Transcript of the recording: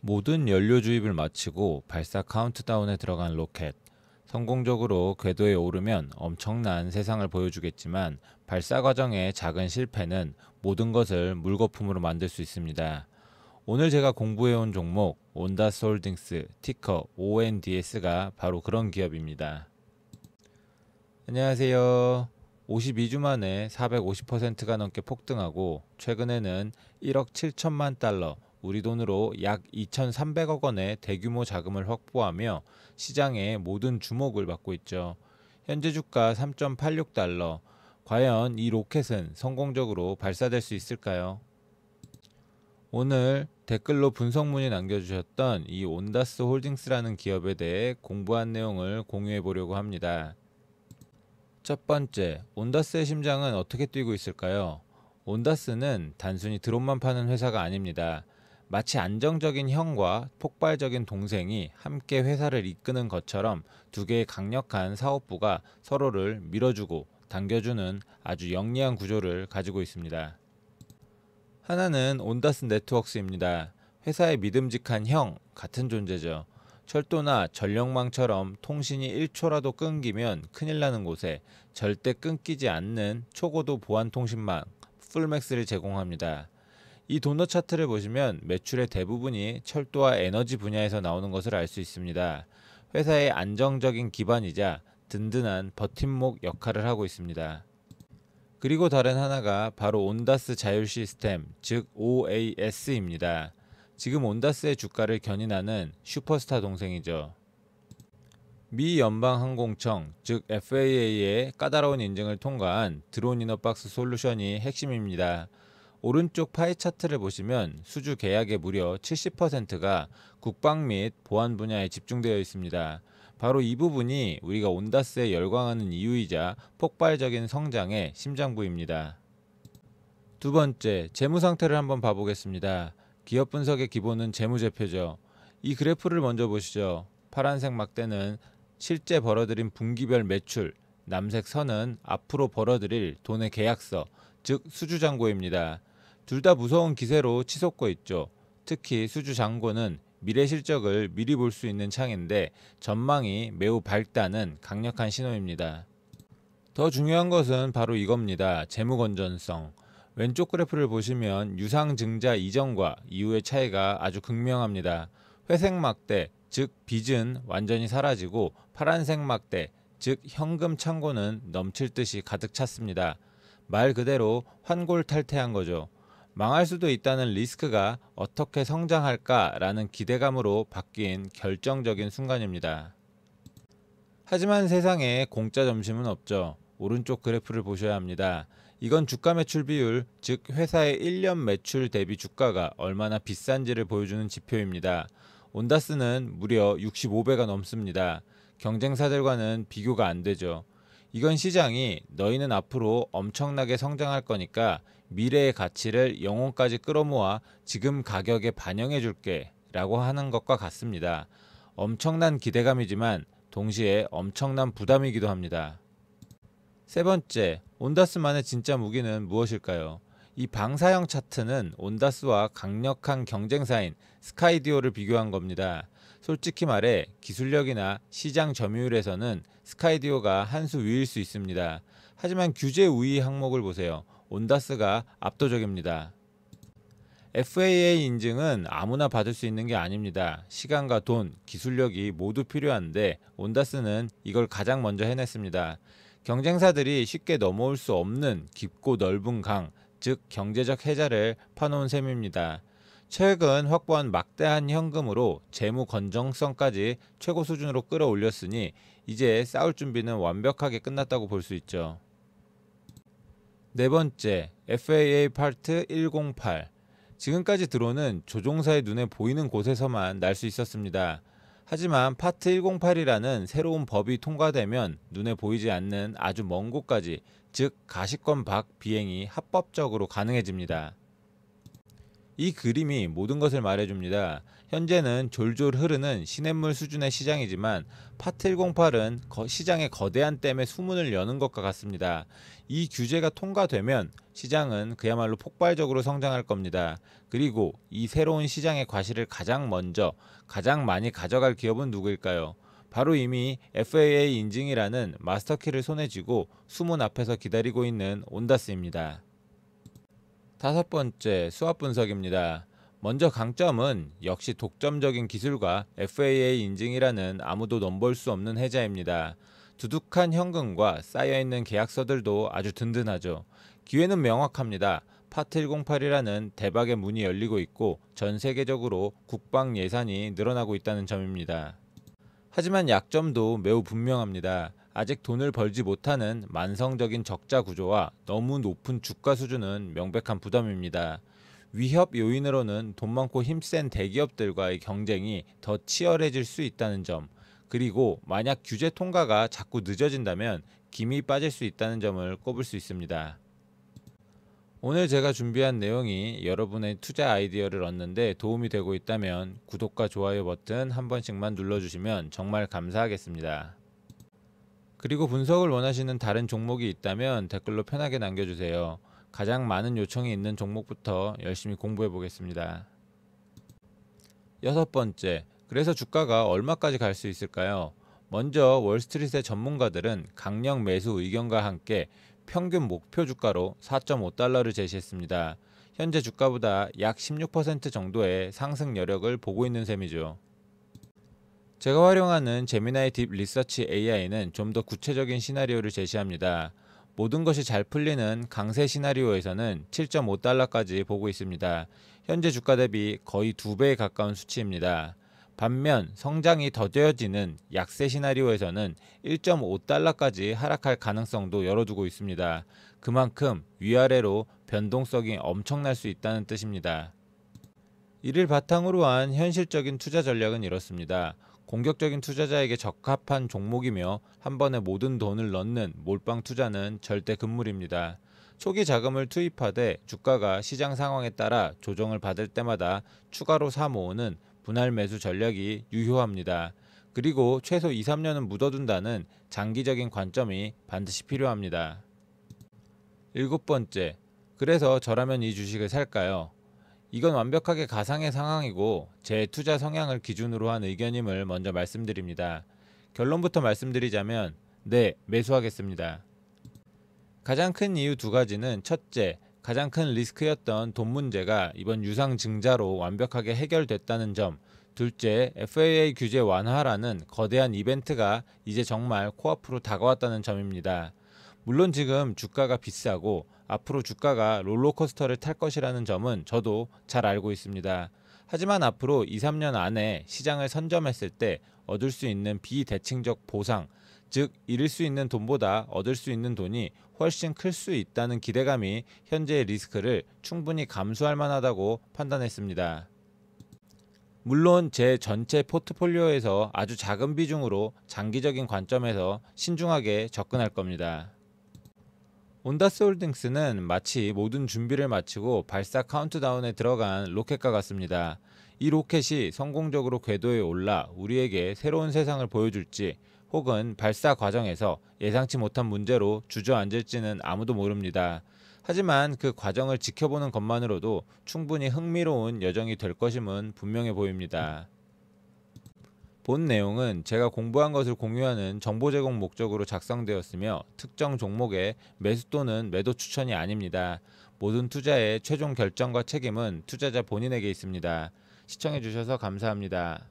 모든 연료 주입을 마치고 발사 카운트다운에 들어간 로켓. 성공적으로 궤도에 오르면 엄청난 세상을 보여주겠지만 발사 과정의 작은 실패는 모든 것을 물거품으로 만들 수 있습니다. 오늘 제가 공부해온 종목 온다스 홀딩스 티커 ONDS가 바로 그런 기업입니다. 안녕하세요. 52주 만에 450%가 넘게 폭등하고 최근에는 1억 7천만 달러, 우리 돈으로 약 2,300억 원의 대규모 자금을 확보하며 시장의 모든 주목을 받고 있죠. 현재 주가 3.86달러. 과연 이 로켓은 성공적으로 발사될 수 있을까요? 오늘 댓글로 분석 문의 남겨주셨던 이 온다스 홀딩스라는 기업에 대해 공부한 내용을 공유해 보려고 합니다. 첫 번째, 온다스의 심장은 어떻게 뛰고 있을까요? 온다스는 단순히 드론만 파는 회사가 아닙니다. 마치 안정적인 형과 폭발적인 동생이 함께 회사를 이끄는 것처럼 두 개의 강력한 사업부가 서로를 밀어주고 당겨주는 아주 영리한 구조를 가지고 있습니다. 하나는 온다스 네트워크스입니다. 회사의 믿음직한 형 같은 존재죠. 철도나 전력망처럼 통신이 1초라도 끊기면 큰일 나는 곳에 절대 끊기지 않는 초고도 보안 통신망 풀맥스를 제공합니다. 이 도넛 차트를 보시면 매출의 대부분이 철도와 에너지 분야에서 나오는 것을 알 수 있습니다. 회사의 안정적인 기반이자 든든한 버팀목 역할을 하고 있습니다. 그리고 다른 하나가 바로 온다스 자율 시스템, 즉 OAS입니다. 지금 온다스의 주가를 견인하는 슈퍼스타 동생이죠. 미 연방항공청, 즉 FAA의 까다로운 인증을 통과한 드론 이너박스 솔루션이 핵심입니다. 오른쪽 파이 차트를 보시면 수주 계약의 무려 70%가 국방 및 보안 분야에 집중되어 있습니다. 바로 이 부분이 우리가 온다스에 열광하는 이유이자 폭발적인 성장의 심장부입니다. 두 번째, 재무 상태를 한번 봐보겠습니다. 기업 분석의 기본은 재무제표죠. 이 그래프를 먼저 보시죠. 파란색 막대는 실제 벌어들인 분기별 매출, 남색 선은 앞으로 벌어들일 돈의 계약서, 즉 수주잔고입니다. 둘 다 무서운 기세로 치솟고 있죠. 특히 수주잔고는 미래 실적을 미리 볼 수 있는 창인데 전망이 매우 밝다는 강력한 신호입니다. 더 중요한 것은 바로 이겁니다. 재무 건전성. 왼쪽 그래프를 보시면 유상증자 이전과 이후의 차이가 아주 극명합니다. 회색 막대, 즉 빚은 완전히 사라지고 파란색 막대, 즉 현금 창고는 넘칠 듯이 가득 찼습니다. 말 그대로 환골탈태한 거죠. 망할 수도 있다는 리스크가 어떻게 성장할까라는 기대감으로 바뀐 결정적인 순간입니다. 하지만 세상에 공짜 점심은 없죠. 오른쪽 그래프를 보셔야 합니다. 이건 주가 매출 비율, 즉 회사의 1년 매출 대비 주가가 얼마나 비싼지를 보여주는 지표입니다. 온다스는 무려 65배가 넘습니다. 경쟁사들과는 비교가 안 되죠. 이건 시장이 너희는 앞으로 엄청나게 성장할 거니까 미래의 가치를 영혼까지 끌어모아 지금 가격에 반영해 줄게 라고 하는 것과 같습니다. 엄청난 기대감이지만 동시에 엄청난 부담이기도 합니다. 세 번째, 온다스만의 진짜 무기는 무엇일까요? 이 방사형 차트는 온다스와 강력한 경쟁사인 스카이디오를 비교한 겁니다. 솔직히 말해 기술력이나 시장 점유율에서는 스카이디오가 한 수 위일 수 있습니다. 하지만 규제 우위 항목을 보세요. 온다스가 압도적입니다. FAA 인증은 아무나 받을 수 있는 게 아닙니다. 시간과 돈, 기술력이 모두 필요한데 온다스는 이걸 가장 먼저 해냈습니다. 경쟁사들이 쉽게 넘어올 수 없는 깊고 넓은 강, 즉 경제적 해자를 파놓은 셈입니다. 최근 확보한 막대한 현금으로 재무 건전성까지 최고 수준으로 끌어올렸으니 이제 싸울 준비는 완벽하게 끝났다고 볼 수 있죠. 네 번째, FAA 파트 108. 지금까지 드론은 조종사의 눈에 보이는 곳에서만 날 수 있었습니다. 하지만 파트 108이라는 새로운 법이 통과되면 눈에 보이지 않는 아주 먼 곳까지, 즉 가시권 밖 비행이 합법적으로 가능해집니다. 이 그림이 모든 것을 말해줍니다. 현재는 졸졸 흐르는 시냇물 수준의 시장이지만 파708은 시장의 거대한 댐에 수문을 여는 것과 같습니다. 이 규제가 통과되면 시장은 그야말로 폭발적으로 성장할 겁니다. 그리고 이 새로운 시장의 과실을 가장 먼저 가장 많이 가져갈 기업은 누구일까요? 바로 이미 FAA 인증이라는 마스터키를 손에 쥐고 수문 앞에서 기다리고 있는 온다스입니다. 다섯 번째, 수압 분석입니다. 먼저 강점은 역시 독점적인 기술과 FAA 인증이라는 아무도 넘볼 수 없는 해자입니다. 두둑한 현금과 쌓여있는 계약서들도 아주 든든하죠. 기회는 명확합니다. 파708이라는 대박의 문이 열리고 있고 전 세계적으로 국방 예산이 늘어나고 있다는 점입니다. 하지만 약점도 매우 분명합니다. 아직 돈을 벌지 못하는 만성적인 적자 구조와 너무 높은 주가 수준은 명백한 부담입니다. 위협 요인으로는 돈 많고 힘센 대기업들과의 경쟁이 더 치열해질 수 있다는 점, 그리고 만약 규제 통과가 자꾸 늦어진다면 김이 빠질 수 있다는 점을 꼽을 수 있습니다. 오늘 제가 준비한 내용이 여러분의 투자 아이디어를 얻는데 도움이 되고 있다면 구독과 좋아요 버튼 한 번씩만 눌러주시면 정말 감사하겠습니다. 그리고 분석을 원하시는 다른 종목이 있다면 댓글로 편하게 남겨주세요. 가장 많은 요청이 있는 종목부터 열심히 공부해 보겠습니다. 여섯 번째, 그래서 주가가 얼마까지 갈 수 있을까요? 먼저 월스트리트의 전문가들은 강력 매수 의견과 함께 평균 목표 주가로 4.5달러를 제시했습니다. 현재 주가보다 약 16% 정도의 상승 여력을 보고 있는 셈이죠. 제가 활용하는 제미나이 딥 리서치 AI는 좀 더 구체적인 시나리오를 제시합니다. 모든 것이 잘 풀리는 강세 시나리오에서는 7.5달러까지 보고 있습니다. 현재 주가 대비 거의 2배에 가까운 수치입니다. 반면 성장이 더뎌지는 약세 시나리오에서는 1.5달러까지 하락할 가능성도 열어두고 있습니다. 그만큼 위아래로 변동성이 엄청날 수 있다는 뜻입니다. 이를 바탕으로 한 현실적인 투자 전략은 이렇습니다. 공격적인 투자자에게 적합한 종목이며 한 번에 모든 돈을 넣는 몰빵 투자는 절대 금물입니다. 초기 자금을 투입하되 주가가 시장 상황에 따라 조정을 받을 때마다 추가로 사 모으는 분할 매수 전략이 유효합니다. 그리고 최소 2~3년은 묻어둔다는 장기적인 관점이 반드시 필요합니다. 일곱 번째, 그래서 저라면 이 주식을 살까요? 이건 완벽하게 가상의 상황이고 제 투자 성향을 기준으로 한 의견임을 먼저 말씀드립니다. 결론부터 말씀드리자면 네, 매수하겠습니다. 가장 큰 이유 두 가지는 첫째, 가장 큰 리스크였던 돈 문제가 이번 유상 증자로 완벽하게 해결됐다는 점, 둘째, FAA 규제 완화라는 거대한 이벤트가 이제 정말 코앞으로 다가왔다는 점입니다. 물론 지금 주가가 비싸고 앞으로 주가가 롤러코스터를 탈 것이라는 점은 저도 잘 알고 있습니다. 하지만 앞으로 2~3년 안에 시장을 선점했을 때 얻을 수 있는 비대칭적 보상, 즉 잃을 수 있는 돈보다 얻을 수 있는 돈이 훨씬 클 수 있다는 기대감이 현재의 리스크를 충분히 감수할 만하다고 판단했습니다. 물론 제 전체 포트폴리오에서 아주 작은 비중으로 장기적인 관점에서 신중하게 접근할 겁니다. 온다스홀딩스는 마치 모든 준비를 마치고 발사 카운트다운에 들어간 로켓과 같습니다. 이 로켓이 성공적으로 궤도에 올라 우리에게 새로운 세상을 보여줄지 혹은 발사 과정에서 예상치 못한 문제로 주저앉을지는 아무도 모릅니다. 하지만 그 과정을 지켜보는 것만으로도 충분히 흥미로운 여정이 될 것임은 분명해 보입니다. 본 내용은 제가 공부한 것을 공유하는 정보 제공 목적으로 작성되었으며 특정 종목의 매수 또는 매도 추천이 아닙니다. 모든 투자의 최종 결정과 책임은 투자자 본인에게 있습니다. 시청해주셔서 감사합니다.